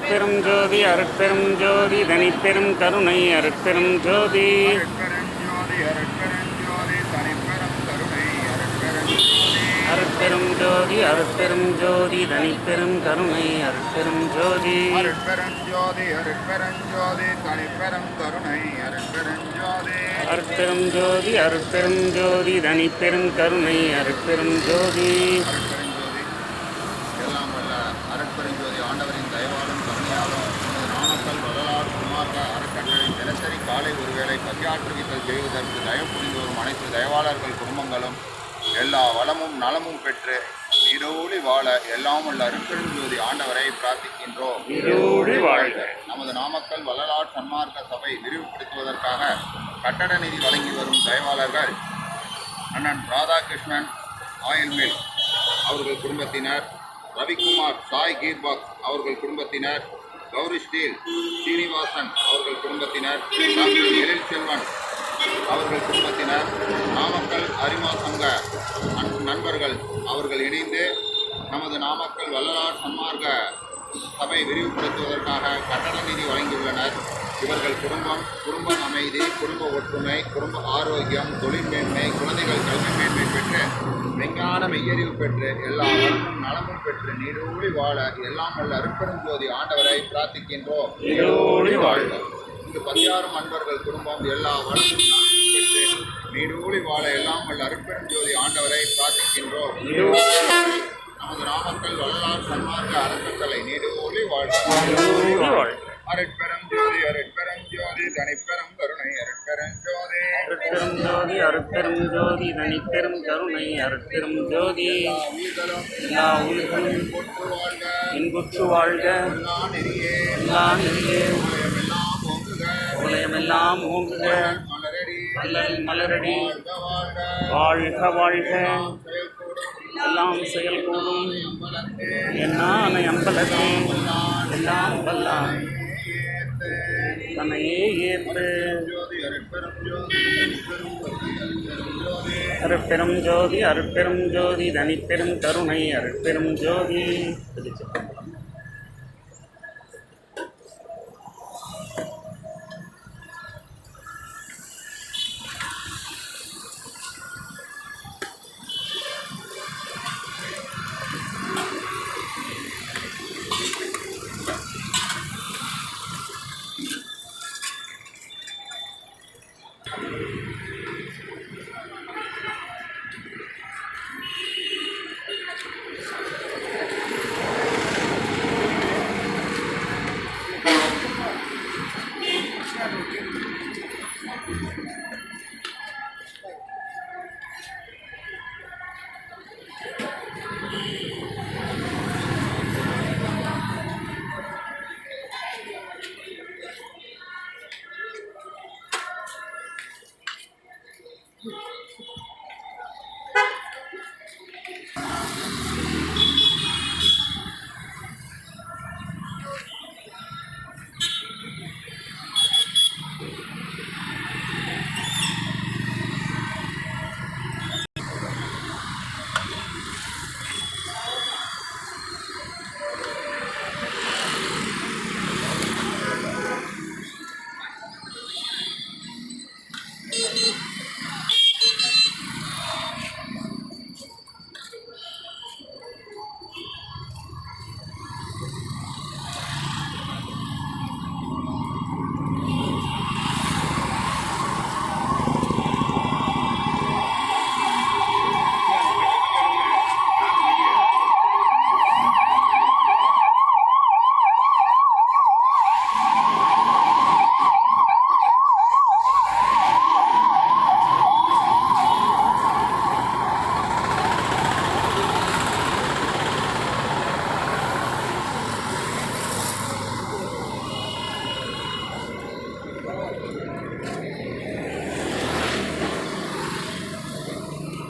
அருட்பெரும் ஜோதி அருட்பெரும் ஜோதி தனிப்பெரும் கருணை அருட்பெரும் ஜோதி அருட்பெரும் ஜோதி அருட்பெரும் ஜோதி தனிப்பெரும் கருணை அருட்பெரும் ஜோதி அருட்பெரும் ஜோதி அருட்பெரும் ஜோதி தனிப்பெரும் கருணை அருட்பெரும் ஜோதி அருட்பெரும் ஜோதி அருட்பெரும் ஜோதி தனிப்பெரும் கருணை அருட்பெரும் ஜோதி எல்லாம் வல்ல அருட்பெருஞ்சோதி ஆண்டவரின் தயவாலும் கருணையாலும் நாமக்கல் வரலாறு குமார்க்க அறக்கட்டளை தினசரி காலை ஒருவேளை பசியாற்றுவித்தல் செய்வதற்கு தயவு புரிந்து வரும் அனைத்து தயவாளர்கள் குடும்பங்களும் எல்லா வளமும் நலமும் பெற்று நீடோடி வாழ எல்லாம் வல்ல அருட்பெருஞ்சோதி ஆண்டவரை பிரார்த்திக்கின்றோம். நமது நாமக்கல் வரலாறு சன்மார்க்க சபை விரிவுபடுத்துவதற்காக கட்டட நிதி வழங்கி வரும் தயவாளர்கள் அண்ணன் ராதாகிருஷ்ணன் ஆயில் மில் அவர்கள் குடும்பத்தினர், ரவிக்குமார் சாய் கீர்பாக்ஸ் அவர்கள் குடும்பத்தினர், கௌரி ஸ்டீல் சீனிவாசன் அவர்கள் குடும்பத்தினர், டாக்டர் எழில் செல்வன் அவர்கள் குடும்பத்தினர், நாமக்கல் அரிமா சங்க நண்பர்கள் அவர்கள் இணைந்து நமது நாமக்கல் வள்ளலார் சன்மார்க்க சபை விரிவுபடுத்துவதற்காக கட்டட நிதி வழங்கியுள்ளனர். இவர்கள் குடும்ப அமைதி, குடும்ப ஒற்றுமை, குடும்ப ஆரோக்கியம், தொழில் மேன்மை, குழந்தைகள் கல்வி மேன்மை பெற்று விஞ்ஞான மெய்யறிவு பெற்று எல்லா வளமும் நலமும் பெற்று நீடோடி வாழ எல்லாம் வல்ல அருட்பெருஞ்சோதி ஆண்டவரை பிரார்த்திக்கின்றோம். இங்கு 16 அன்பர்கள் குடும்பம் எல்லா வளமும் நலமும் பெற்று நீடோடி வாழ எல்லாம் வல்ல அருட்பெருஞ்சோதி ஆண்டவரை பிரார்த்திக்கின்றோம். நமது நாமக்கல் வரலாறு சன்மார்க்க அறக்கட்டளை நீடோடி வாழ். அருட்பெரும் ஜோதி அருட்பெரும் ஜோதி தனிப்பெரும் கருணை அருட்பெரும் ஜோதி அருட்பெரும் ஜோதி அருட்பெரும் ஜோதி தனிப்பெரும் கருணை அருட்பெரும் ஜோதி எல்லா உயிர்களும் இன்புற்று வாழ்க எல்லா நெறியே உலகமெல்லாம் ஓங்குக மலரடி வாழ்க வாழ்க எல்லாம் செயல்கூடும் என்னான அம்பலத்தே எல்லாம் வல்லான் தன்னையே ஏற்று அருட்பெரும் ஜோதி அருட்பெரும் ஜோதி தனிப்பெரும் கருணை அருட்பெரும் ஜோதி.